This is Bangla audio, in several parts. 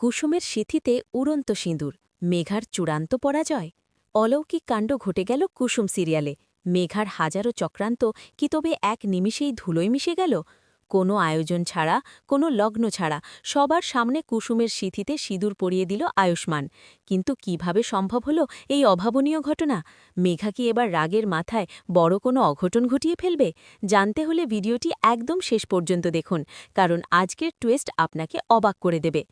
কুসুমের সিথিতে উড়ন্ত সিঁদুর, মেঘার চূড়ান্ত পরাজয়। অলৌকিক কাণ্ড ঘটে গেল কুসুম সিরিয়ালে। মেঘার হাজারো চক্রান্ত কি তবে এক নিমিষেই ধুলোয় মিশে গেল? কোনো আয়োজন ছাড়া, কোনো লগ্ন ছাড়া সবার সামনে কুসুমের সিথিতে সিঁদুর পরিয়ে দিল আয়ুষ্মান। কিন্তু কিভাবে সম্ভব হলো এই অভাবনীয় ঘটনা? মেঘা কি এবার রাগের মাথায় বড় কোনো অঘটন ঘটিয়ে ফেলবে? জানতে হলে ভিডিওটি একদম শেষ পর্যন্ত দেখুন, কারণ আজকের টুইস্ট আপনাকে অবাক করে দেবে।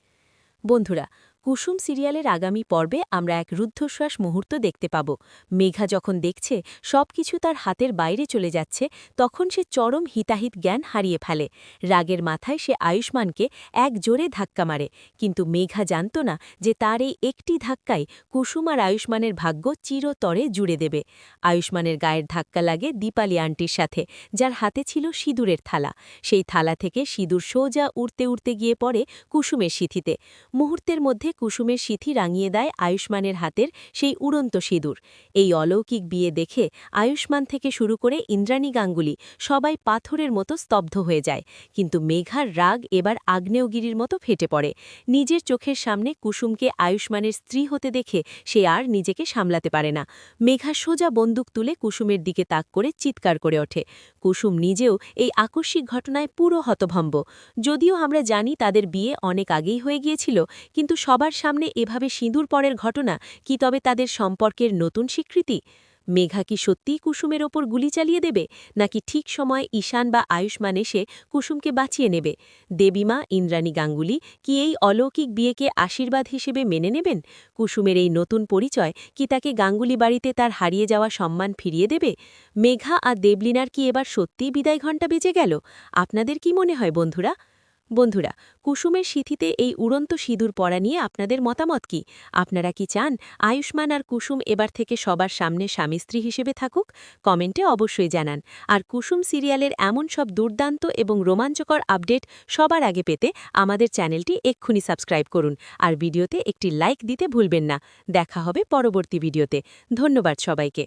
বন্ধুরা, কুসুম সিরিয়ালের আগামী পর্বে আমরা এক রুদ্ধশ্বাস মুহূর্ত দেখতে পাব। মেঘা যখন দেখছে সবকিছু তার হাতের বাইরে চলে যাচ্ছে, তখন সে চরম হিতাহিত জ্ঞান হারিয়ে ফেলে। রাগের মাথায় সে আয়ুষ্মানকে এক জোরে ধাক্কা মারে, কিন্তু মেঘা জানত না যে তার এই একটি ধাক্কায় কুসুম আর আয়ুষ্মানের ভাগ্য চিরতরে জুড়ে দেবে। আয়ুষ্মানের গায়ের ধাক্কা লাগে দীপালি আন্টির সাথে, যার হাতে ছিল সিঁদুরের থালা। সেই থালা থেকে সিঁদুর সোজা উড়তে উড়তে গিয়ে পড়ে কুসুমের সিথিতে। মুহূর্তের মধ্যে কুসুমের সিথি রাঙিয়ে দেয় আয়ুষ্মানের হাতের সেই উড়ন্ত সিঁদুর। এই অলৌকিক বিয়ে দেখে আয়ুষ্মান থেকে শুরু করে ইন্দ্রাণী গাঙ্গুলি সবাই পাথরের মতো স্তব্ধ হয়ে যায়। কিন্তু মেঘার রাগ এবার আগ্নেয়গিরির মতো ফেটে পড়ে। নিজের চোখের সামনে কুসুমকে আয়ুষ্মানের স্ত্রী হতে দেখে সে আর নিজেকে সামলাতে পারে না। মেঘা সোজা বন্দুক তুলে কুসুমের দিকে তাক করে চিৎকার করে ওঠে। কুসুম নিজেও এই আকস্মিক ঘটনায় পুরো হতভম্ব। যদিও আমরা জানি তাদের বিয়ে অনেক আগেই হয়ে গিয়েছিল, কিন্তু সবার সামনে এভাবে সিঁদুর পরের ঘটনা কি তবে তাদের সম্পর্কের নতুন স্বীকৃতি? মেঘা কি সত্যিই কুসুমের ওপর গুলি চালিয়ে দেবে, নাকি ঠিক সময়ে ঈশান বা আয়ুষ্মান এসে কুসুমকে বাঁচিয়ে নেবে? দেবীমা ইন্দ্রাণী গাঙ্গুলি কি এই অলৌকিক বিয়েকে আশীর্বাদ হিসেবে মেনে নেবেন? কুসুমের এই নতুন পরিচয় কি তাকে গাঙ্গুলি বাড়িতে তার হারিয়ে যাওয়া সম্মান ফিরিয়ে দেবে? মেঘা আর দেবলিনার কি এবার সত্যিই বিদায় ঘণ্টা বেজে গেল? আপনাদের কি মনে হয় বন্ধুরা? কুসুমের সিথিতে এই উড়ন্ত সিঁদুর পরা নিয়ে আপনাদের মতামত কি? আপনারা কি চান আয়ুষ্মান আর কুসুম এবার থেকে সবার সামনে স্বামী স্ত্রী হিসেবে থাকুক? কমেন্টে অবশ্যই জানান। আর কুসুম সিরিয়ালের এমন সব দুর্দান্ত এবং রোমাঞ্চকর আপডেট সবার আগে পেতে আমাদের চ্যানেলটি এক্ষুনি সাবস্ক্রাইব করুন, আর ভিডিওতে একটি লাইক দিতে ভুলবেন না। দেখা হবে পরবর্তী ভিডিওতে। ধন্যবাদ সবাইকে।